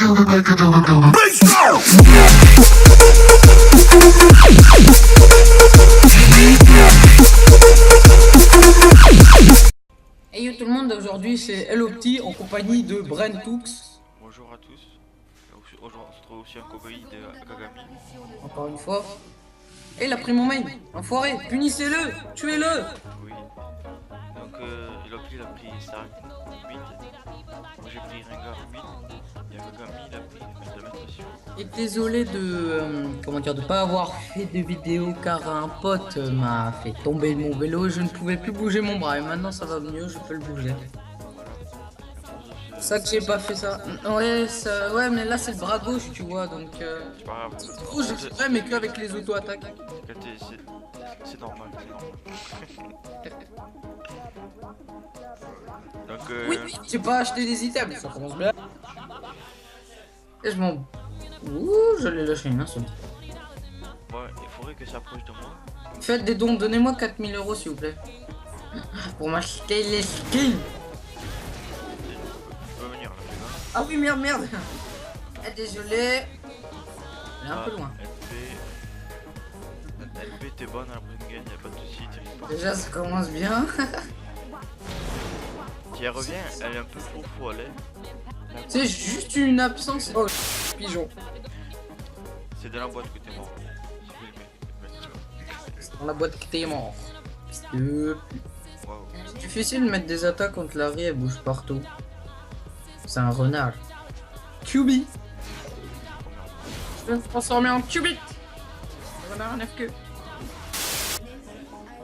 Hey yo tout le monde, aujourd'hui c'est Hello-Petit en compagnie de Brentoux. Bonjour à tous. Aujourd'hui on se retrouve aussi en compagnie de Kagami. Encore une fois. Et il a pris mon main, enfoiré, punissez-le, tuez-le. Oui. Donc Hello-Petit il a pris Sark 8. Moi j'ai pris Rengar 8. Et Kagami il a pris Lamentation. Et désolé de de pas avoir fait de vidéo car un pote m'a fait tomber de mon vélo et je ne pouvais plus bouger mon bras et maintenant ça va mieux, je peux le bouger. C'est ça que j'ai pas fait ça. Ouais, ouais mais là c'est le bras gauche tu vois donc C'est pas grave. oh, je ferais mais qu'avec les auto-attaques. C'est normal, c'est normal. Donc Oui, j'ai pas acheté des items, ça commence bien. Et je m'en... Ouh, je l'ai lâché, merci. ouais, il faudrait que ça approche de moi. Faites des dons, donnez-moi 4000 € s'il vous plaît. Pour m'acheter les skins. Je peux venir là, les gars. Ah oui, merde. Ah, désolé. Elle est un peu loin. LP t'es bonne à la prochaine game, y'a pas de soucis, t'y pas. Déjà, ça commence bien. Si elle revient, elle est un peu fou, elle est. C'est juste une absence. Oh, pigeon. C'est de la boîte que t'es mort. C'est dans la boîte que t'es mort. Waouh. C'est difficile de mettre des attaques contre Larry, elle bouge partout. C'est un renard. QB. Je vais me transformer en Qubit. Renard en FQ.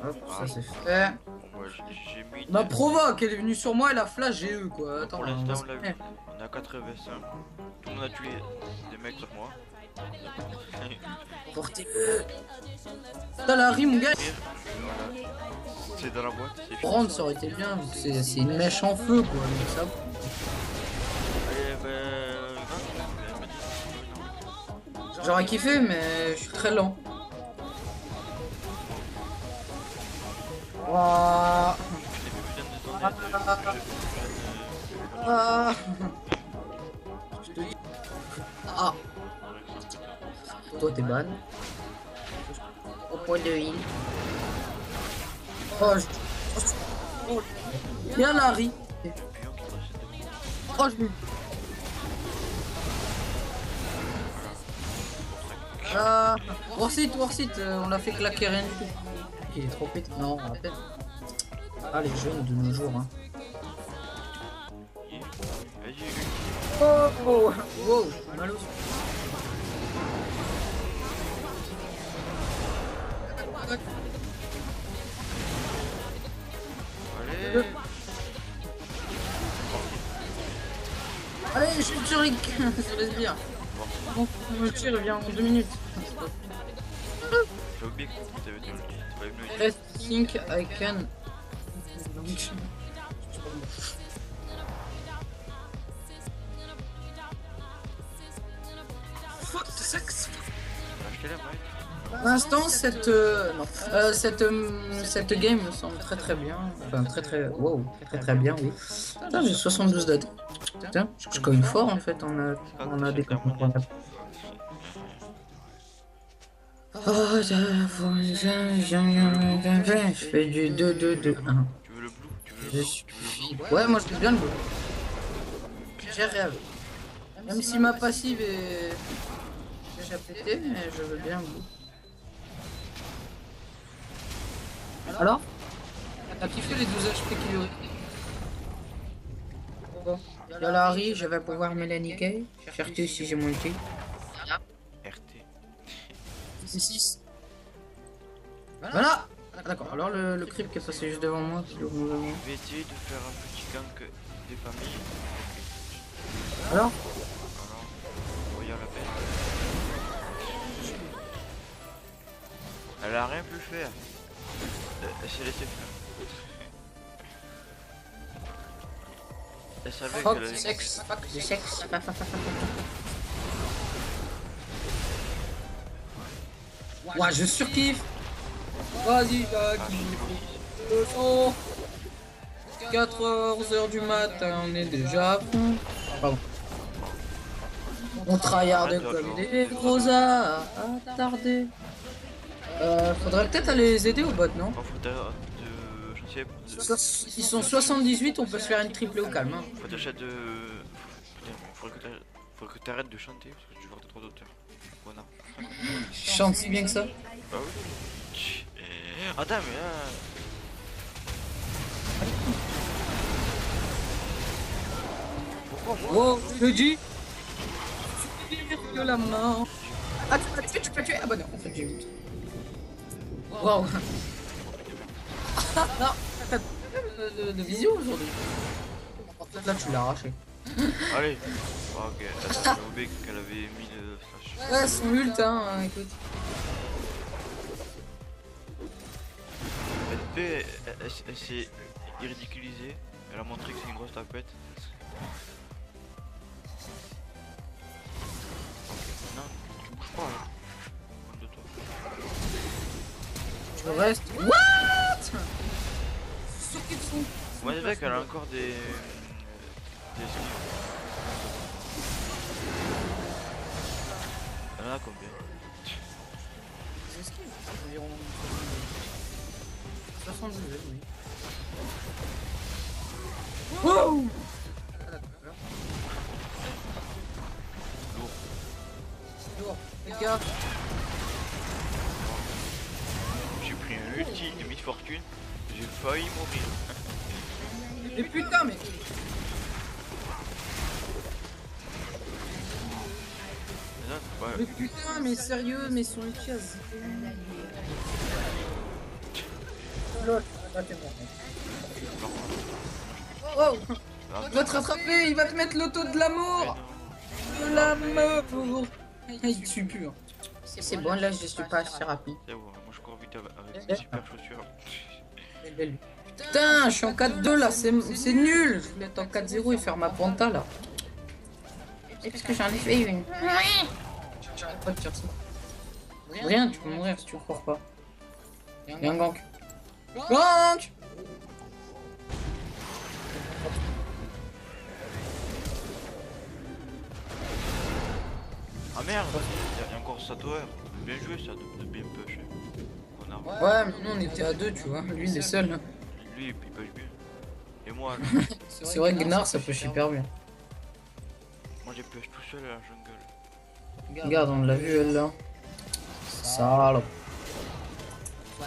Hop, ça c'est fait. Ouais, j'ai mis. Ma provoque, elle est venue sur moi, elle a flash GE quoi. Attends, pour l'instant, on a 85. Tout le monde a tué des mecs sur moi. Portez-le. T'as la rime, mon gars. C'est dans la boîte. Prendre, ça aurait été bien. C'est une mèche en feu quoi. Donc ça... Allez, J'aurais kiffé, mais je suis très lent. Ouah. Ah. Je te dis. Ah. Toi t'es ban. Au point de heal. Oh, Y'a Larry. Oh, je... Ah, Warsit, on l'a fait claquer rien du tout. Il est trop pété. Non, on rappelle. Ah, les jeunes de nos jours, hein. Oh, oh, wow, malos. Allez. Allez, je suis sur les sbires. Bon, le tir vient en 2 minutes. J'ai oublié que t'avais dit. I think I can. Fuck the sex. Pour l'instant, cette game me semble très bien. Enfin, wow, très bien, oui. Putain, j'ai 72 dates. Putain, je cogne fort en fait, on a des commandes. Oh, je fais du 2-2-2-1. Tu veux le blue? Je suis... Ouais, moi je fais bien le bleu. J'ai rêve. Même si ma passive est déjà pété, mais je veux bien le bleu. Alors? T'as kiffé les 12 HP qu'il y aurait? Bon. Y'a Larry, je vais pouvoir me la niquer. Faire que si j'ai mon ulti. RT. C'est 6. Voilà! D'accord, alors le creep qui est passé juste devant moi. Je vais essayer de faire un petit gank des familles. Alors? Voyons la peine. Elle a rien pu faire. Elle s'est laissée faire. Elle savait Fuck qu'elle allait... du sexe, fuck du sexe. Ouais, je surkiffe. Vas-y, là, qui... 14h du matin, on est déjà à fond. Pardon. On tryhard Arrête, comme Jojo. des gros attardés. Faudrait peut-être aller les aider au bot, non? Oh, faut de chantier. Ils sont 78, on peut se faire une triple au calme. Hein. Faut t'acheter de. Putain, faudrait que t'arrêtes de chanter parce que tu vois que t'as trop d'auteur. Connard. Je chante si bien que ça. Bah oui. Attends, mais là. Pourquoi moi? Wow, je le dis. Que la main. Ah, tu peux tuer. Ah bah non, en fait j'ai vu. Wow. Non, t'as de visio aujourd'hui. Là, tu l'as arraché. Allez. Ah, ok. Attends, j'ai oublié qu'elle avait mis le flash. Ouais, son ult, hein, écoute. Elle s'est ridiculisée. Elle a montré que c'est une grosse tapette. Non, tu bouges pas là. De toi. Je reste. What? Sur qu'ils sont. Moi, c'est vrai qu'elle a encore des skills. Elle en a combien? Des skills. Environ 72, oui. Wow! Lourd. Fais gaffe. J'ai pris un ulti de mid-fortune. J'ai failli mourir. Mais putain, mais. Ouais. Mais putain, mais sérieux, mais son ulti a zippé. Lol, là t'es mort. Wow! Il va te rattraper, il va te mettre l'auto de l'amour! De l'amour! Il tue plus. Hein. C'est bon, là je suis pas assez rapide. C'est bon, moi je cours vite avec mes super chaussures. Putain, je suis en 4-2 là, c'est nul! Je voulais être en 4-0 et faire ma penta là. Et parce que j'en ai fait une. J'arrête pas de faire ça. Rien, tu peux mourir si tu cours pas. Y'a un gank. Gank! Ah merde, y'a encore Satoer. Bien joué ça de bien push. Connard. Ouais, mais nous on était à 2, tu vois. Lui il est seul. Lui il push bien. Et moi, C'est vrai que Gnar ça peut super bien. moi j'ai push tout seul à la jungle. Regarde, on l'a vu elle là. Salope.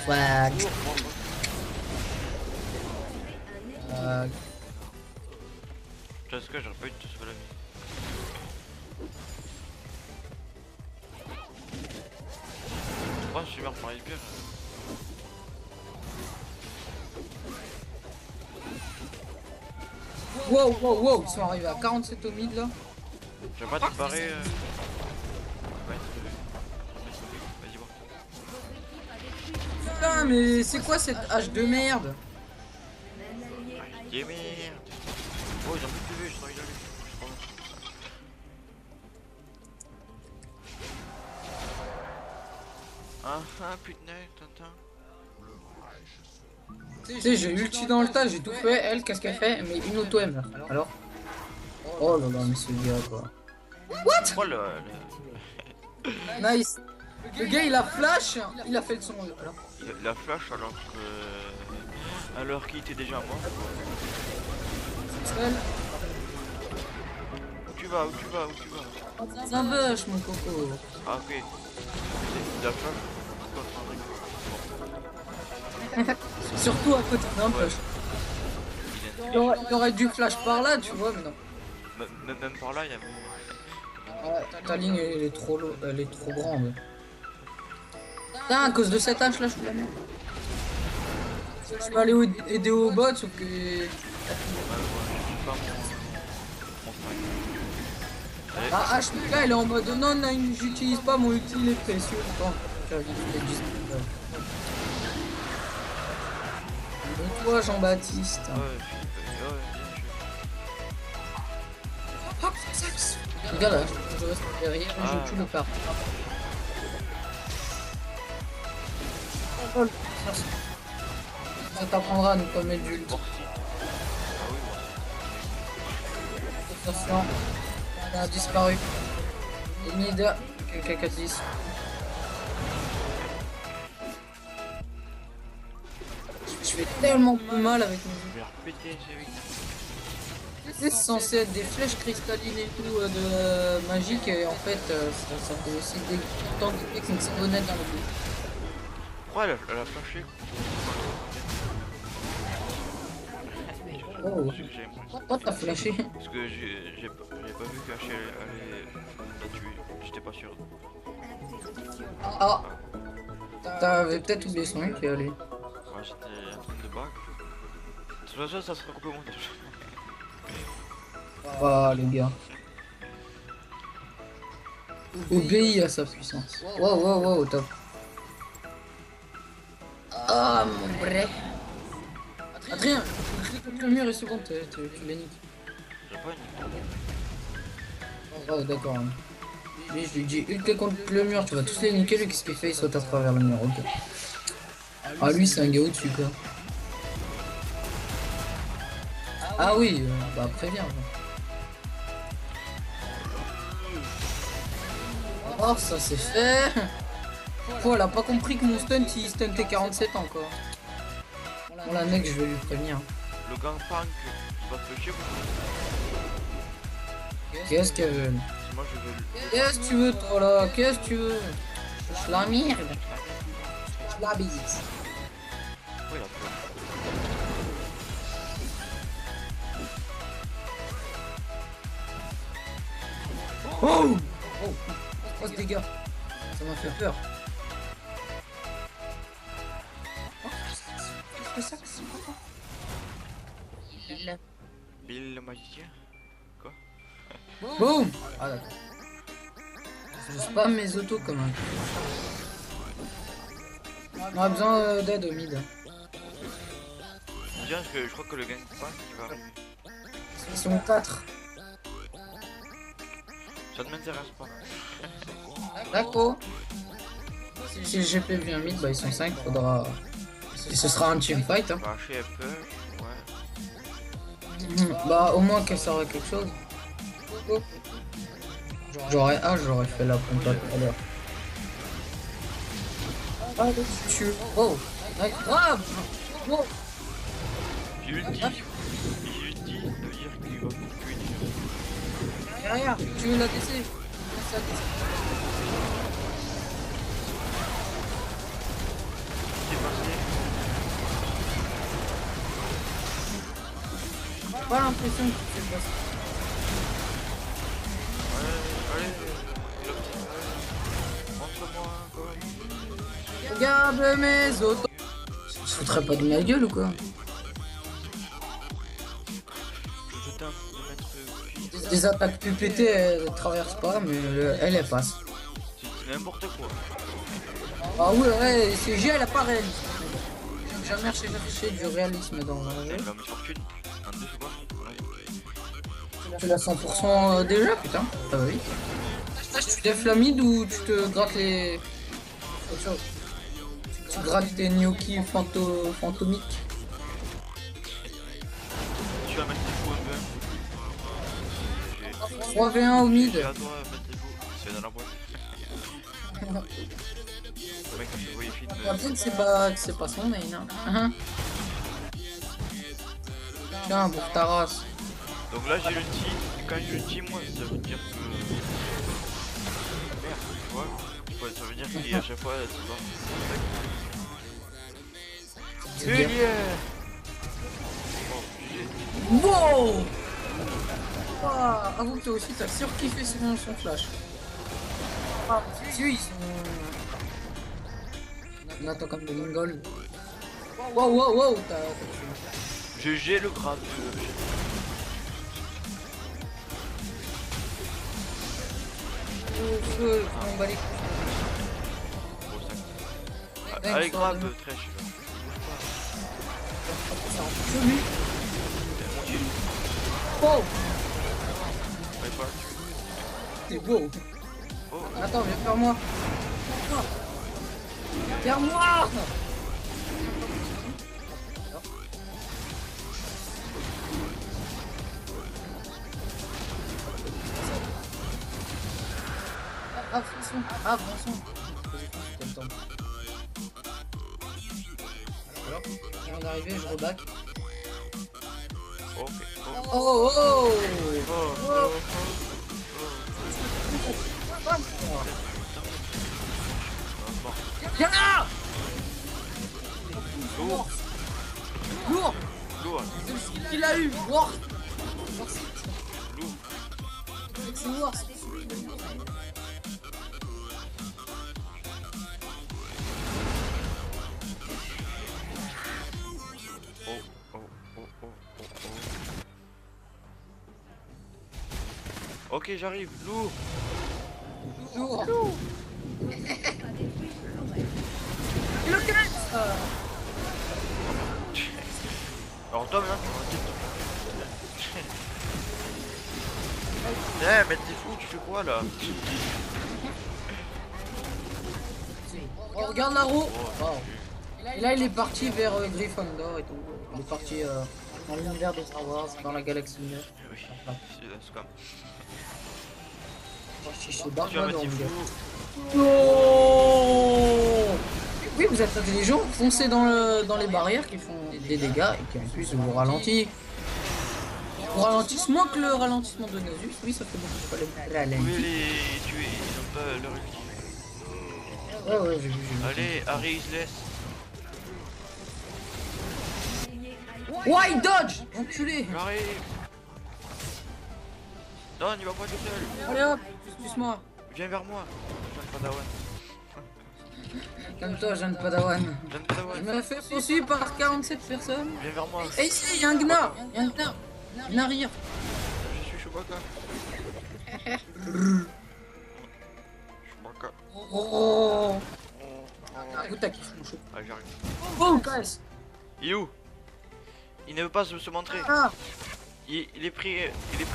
Swag. Tu sais ce que j'aurais pas eu de te sauver la vie. Je pense que je suis mort par les pierres. Wow, wow, wow, ils sont arrivés à 47 au mid là. Je vais pas te barrer. Ouais, vas-y voir. Putain, mais c'est quoi cette hache de merde? Yeah, merde. Oh, ils ont plus de PV, je travaille là. Ah, putain, Tintin. Tu sais, j'ai ulti dans le tas, j'ai tout fait. Elle, qu'est-ce qu'elle fait? Mais une auto-M. Alors? Oh là là, mais ce gars quoi. What? Oh Nice. Le gars il a flash, il a fait le son. Alors. il a flash alors qu'il était déjà mort. Seul. Où tu vas? Où tu vas? Où tu vas? Ça bush mon coco. Ah ok. Il a flash. Surtout à côté d'un push. Il aurait dû flash par là, tu vois, mais non. Même par là, il y avait. Ouais, ta ligne elle est trop grande. Putain, à cause de cette hache là, je suis la merde. Je peux aller aider au bot, sauf que. Ah, HPK il est en mode non, non, j'utilise pas mon outil, il est précieux. Attends, et toi Jean-Baptiste. Regarde là, je reste derrière, je tue le part. Ça t'apprendra à ne pas mettre du ult. Attention, on a disparu. Et Nida, quelqu'un 4-10. Je fais tellement plus mal avec mes Je vais la repéter, c'est avec. c'est censé être des flèches cristallines et tout de magique et en fait ça fait aussi des tant que une savonnette dans le but. Ouais, elle a flashé. Oh, C'est ce que j'ai aimé. toi t'as flashé. Parce que j'ai pas vu qu'H allait la tuer. J'étais pas sûr. Ah, t'avais peut-être oublié son nom qui allait. Ouais, j'étais en train de back. De toute façon, ça sera coupé au montage. Ah les gars. Obéis à sa puissance. Wow, wow, wow, top. Ah mon vrai. Adrien, clique contre le mur et c'est bon, tu les niques. J'ai pas une. Oh d'accord. Lui je lui dis une clique contre le mur, tu vas tous les niquer, lui qu'est-ce qu'il fait? Il saute à travers le mur, ok. Ah lui c'est un gars au-dessus quoi. Ah oui, bah préviens. Oh ça c'est fait. Oh elle a pas compris que mon stunt il stuntait 47 ans quoi. Bon la mec je vais lui prévenir. Le gangplank, il va flusher ou Qu'est-ce qu'elle veut? moi je veux le. Qu'est-ce que tu veux toi là? Qu'est-ce que tu veux? Je la merde. Je la bise. Oui, la peur. Oh! Oh! Oh ce dégât! Ça m'a fait peur. Oh, qu'est-ce que c'est que ça? Bill le magicien. Quoi? Boum! Ah d'accord. Je spam mes autos comme un. On a besoin d'aide au mid. Tiens, je crois que le gangplank il va arriver. Ils sont 4. Ça ne m'intéresse pas. D'accord. Si le GP vient mid, bah ils sont 5, faudra. Et ce sera un teamfight. Hein. Bah, chez Apple, ouais. Bah au moins qu'elle sert à quelque chose. J'aurais fait la pompe tout à l'heure. Ah, tu. Oh! Grave! Oh! J'ai ulti. J'ai ulti, ça veut dire qu'il va tuer des gens. Derrière, tu veux la DC? Laisse la DC. C'est passé. J'ai pas l'impression que tu fais passer. Allez, montre-moi encore. Regarde mes autos. Tu te foutrais pas de ma gueule ou quoi? Je tente de mettre Des attaques PPT elles traversent pas, mais elle passe. c'est n'importe quoi. Ah ouais, CG elle a pas réaliste. J'ai jamais cherché du réalisme dans un jeu. Elle va me fortune en 2 secondes. Ouais. Tu l'as 100% déjà, putain. Ça va vite. Tu def la mid ou tu te grattes les. Autre chose. Tu grattes tes gnocchis fantomiques. Tu vas mettre des coups un peu. 3v1 au mid. J'ai à toi mettre des coups. C'est dans la boîte. Le mec, quand je vois les films. Peut-être que c'est pas son main. Hein. Tiens, pour ta race. Donc là, j'ai l'ulti. Et quand j'ai l'ulti, moi, ça veut dire que. Merde, tu vois. Ouais, ça veut dire qu'à chaque fois, c'est bon. bien. Bon, GG. Wow! Ah, avoue que toi aussi t'as surkiffé son flash. Ah, si, ils sont. On attend comme des Mongols. Wow, wow, wow, t'as tué. GG le grade. Feu, on bat les couilles. Allez, grave, trèche. C'est en feu, lui. Wow! Ouais, pas. T'es beau. Oh, Attends, viens vers moi. Vers moi! Ah, Françon. Ah, Françon. C'était le temps. Alors, je viens d'arriver, je reback. Ok. Oh oh oh, Viens là. Lourd. Lourd. Lourd. Il a eu. Lourd. Lourd. C'est lourd. Ok, j'arrive. Lourd. Lourd. Le casse. Alors toi maintenant eh mais t'es fou, tu fais quoi là? Oh, regarde la roue. Oh, Et là il est parti vers Gryffondor et tout. Il est parti dans l'univers de Star Wars, dans la galaxie. oui, c'est dans ce cas. Je Tu vas mettre tes fous. Non. Oui, vous êtes intelligent, foncez dans les barrières qui font des dégâts et qui en plus vous ralentissent. Vous ralentissent moins que le ralentissement de Nasus. Oui, ça fait beaucoup de Vous pouvez les tuer, ils ont pas leur ulti. Ouais, ouais, j'ai vu. Allez, Harry, il se laisse. Ouais, dodge. Enculé. J'arrive. Non, il va pas tout seul. Allez hop, excuse-moi. Viens vers moi. Jeanne Padawan. Comme toi, jeune Padawan. Jeanne Je Padawan. me fais poursuivre par 47 personnes. Viens vers moi. Et ici, il y a un gnar. Il y a un gnar. Une arrière. Je suis Chewbacca. Chewbacca. Oh. Écoute, t'as kiffé mon show. Ah, j'arrive. Oh, casse. Il est où? Il ne veut pas se montrer. Ah. Il est pris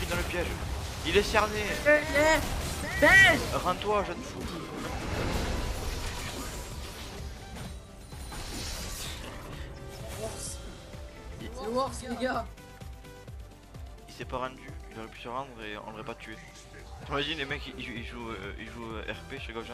dans le piège. Il est cerné. Baisse. Rends-toi, jeune fou. C'est Wars, les gars. Il s'est pas rendu. Il aurait pu se rendre et on l'aurait pas tué. T'imagines les mecs ils jouent RP chez Gojan.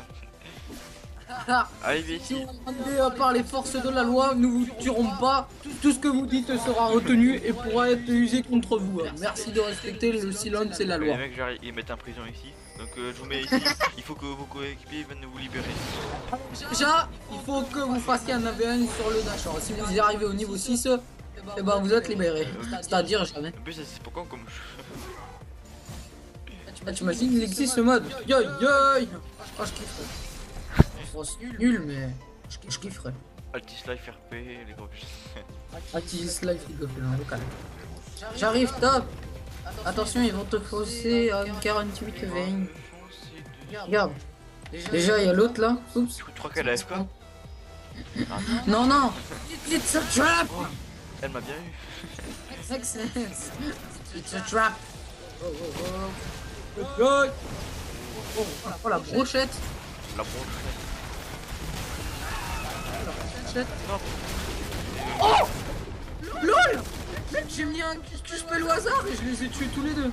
Allez viens Si ici. vous demandez par les forces de la loi, nous vous tuerons pas. Tout ce que vous dites sera retenu et pourra être usé contre vous. Merci de respecter le silence et la Les loi. mecs genre, ils mettent en prison ici. Donc je vous mets ici. Il faut que vos coéquipiers viennent vous libérer. Déjà, il faut que vous fassiez un AVN sur le dash. Si vous y arrivez au niveau 6, et ben vous êtes libéré. C'est-à-dire jamais. En plus c'est pas con comme jeu. Ah, tu imagines, il existe ce mode. Yo yo. Oh, je kifferais. Oh, c'est nul, mais je kifferais. Altis Life RP, les gros Activist Life, il doit faire un local. J'arrive, top. Attention, ils vont te fausser à 48 veines. Regarde. Déjà, il y a l'autre là. Oups. Tu crois qu'elle a FK? Non, non. It's a trap. Oh, elle m'a bien eu. Make sense. It's a trap. Oh, oh, oh. Oh, oh, oh, la brochette. La brochette. Non. Oh LOL. Mec, j'ai mis un spell au hasard et je les ai tués tous les deux.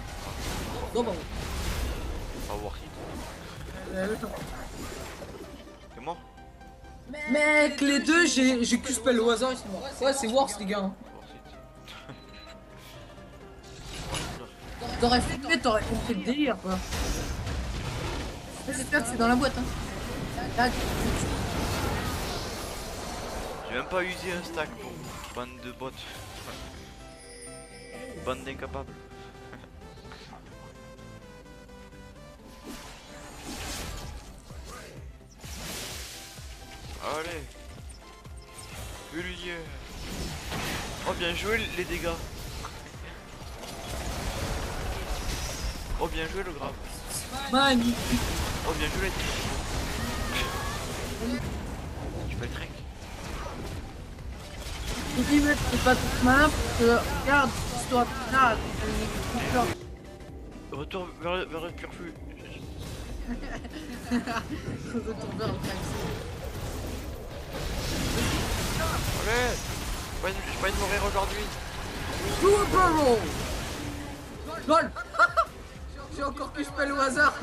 Non, bon. Pas worth it. T'es mort? Mec, les deux, j'ai que spell au hasard, ils sont morts. Ouais, c'est worse, les gars. T'aurais fait, t'aurais compris le délire, quoi. J'espère que c'est dans la boîte, hein. Là, J'ai même pas usé un stack pour bande de bots. Bande d'incapables. Allez. Bullier. Oh bien joué les dégâts. Oh bien joué le grave. magnifique. Oh bien joué les dégâts. Tu fais le trek. Je dis, mec, c'est pas toute malin parce que, regarde, histoire de là, Retour vers le pur flux. retour vers le taxi. Allez. J'ai pas envie de mourir aujourd'hui. Do a barrel. LOL. J'ai encore que spell au hasard.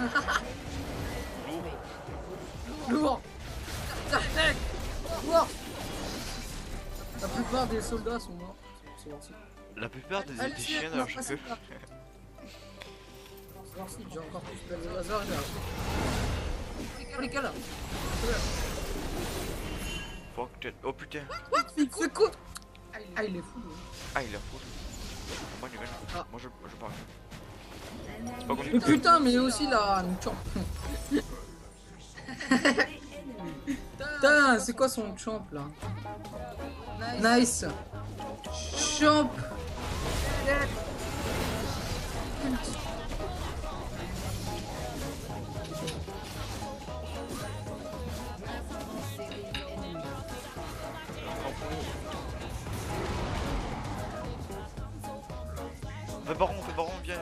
plupart des soldats sont morts. C'est voir si. La plupart des chiens non, alors je pas peux. ça. C'est voir si j'ai encore plus de laser là. Les gars là. Fuck, oh putain. Il fait quoi? Ah, il est fou. Lui. Ah, il a fou. Moi, je gagne. Ah. Moi, je parle. C'est pas qu'on Mais putain, mais aussi la champ. Putain, c'est quoi son champ là? Nice. Champ. Fais baron, viens.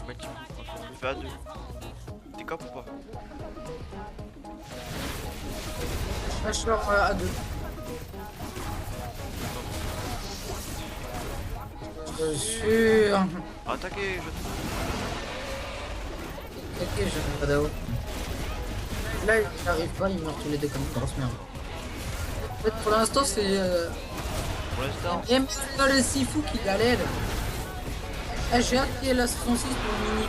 Mec, on fait à deux. T'es cap ou pas? Je suis à deux. Je suis. Attaquez, Ok, j'ai pas d'AO. Là, j'arrive pas, ils meurent tous les deux comme une grosse merde. En fait, pour l'instant, c'est. Pour l'instant. Même pas le Sifu qui galère. Ah, j'ai hâte qu'il y ait la saison 6 pour le mini.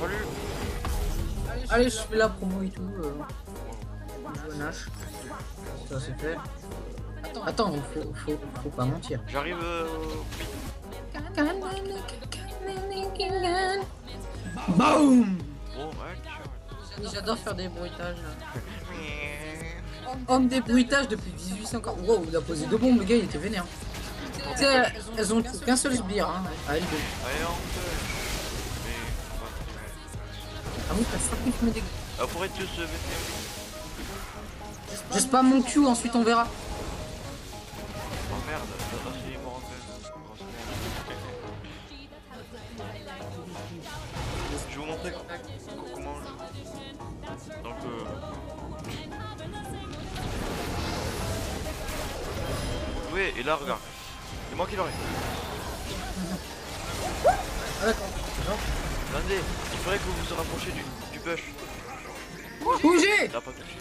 Salut. Allez, je fais la promo et tout. Je Nash. Ça c'est fait. Attends, faut pas mentir. J'arrive Boum. Oh, ouais, J'adore faire des bruitages. Homme des bruitages depuis 1840. Wow, il a posé deux bombes, le gars il était vénère. Tu sais, elles ont qu'un seul sbire, hein, à L2. allez, on peut. Ah oui, t'as 50 me dégâts. Ah, faudrait tous se mettre. Je spam mon Q, ensuite on verra. Oh merde, il est mort en fait. Grosse merde. Je vais vous montrer comment on joue. Donc, oui, et là, regarde. C'est moi qui l'aurai. Ah d'accord. Attendez, il faudrait que vous vous rapprochiez du push. Bougez. T'as pas touché.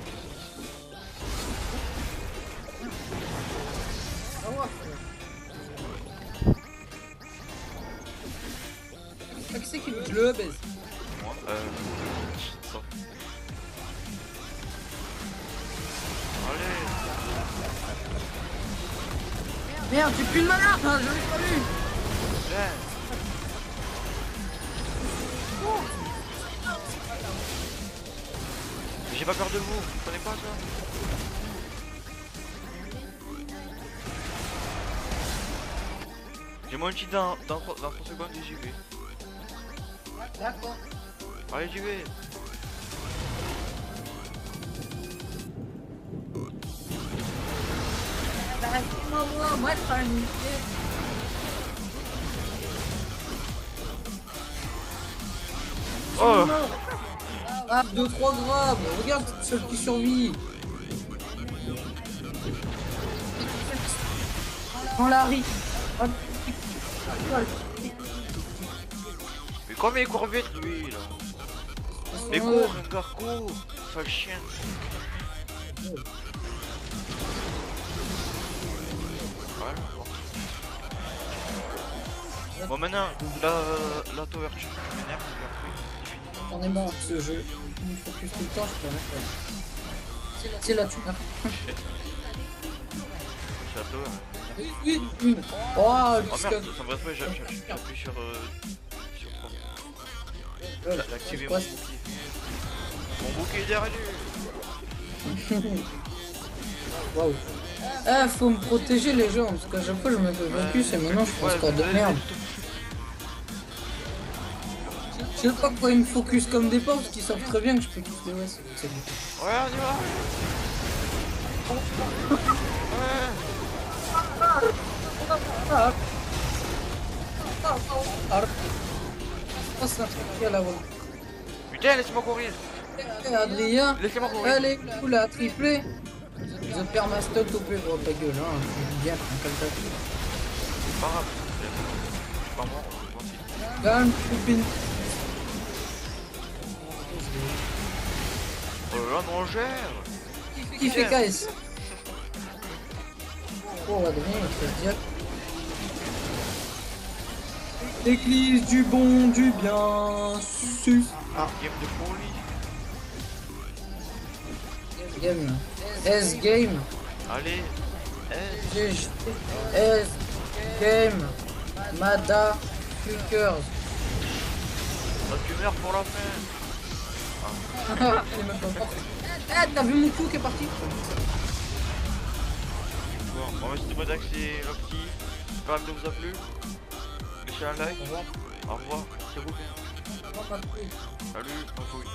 Qui c'est qui le baise? Moi, stop. Allez. Merde, j'ai plus de mana, hein, je l'ai pas vu. Viens. J'ai pas peur de vous, vous prenez pas ça? J'ai mon ulti dans 3 secondes et j'y vais. D'accord. Allez, j'y vais. Moi, je prends une unité. Oh! Ah, 2-3 grammes. Regarde, seul qui survit. Dans la riz. Mais combien il court vite lui là? Mais cours, un gars, cours! Sale chien! Voilà. Bon maintenant, la tower tu m'énerve, J'en ai marre de ce jeu. Il me focus tout le temps, je peux rien faire. C'est là, tu meurs. c'est la tower. Oui. Oh, Oh jusqu'à... merde, ça me reste pas, j'appuie sur 3. J'ai activé mon quoi, bouclier. Mon bouclier est derrière lui. Waouh. Ah, faut me protéger les gens, parce qu'à chaque fois je me fais focus et maintenant je fais un score de merde. Je sais pas pourquoi ils me focus comme des porcs, parce qu'ils savent très bien que je peux quitter OS. C'est bon. Ouais, on y va. Ouais. Oh, c'est un truc qui est à la voix. Putain, laisse-moi courir. Adrien, Laissez-moi courir. allez, cool, à triplé. The Permastock au plus gros, ta gueule, hein. Bien, un calcul. C'est pas grave. Je suis pas mort, je Calme, copine. Là, non, gère. Qui fait KS? Oh, Adrien, il fait direct. L'église du bon, du bien, sus. Ah, Game de folie. game. S-game. Allez. GG. S-game. Mada. Fuckers. Là, tu meurs pour la fin. Il est même pas mort. Eh, t'as vu mon coup qui est parti? Bon, c'était Modaxi, Lopti. J'espère que ça vous a plu. Laissez un like. Au revoir. C'est beaucoup. Salut, ma couille.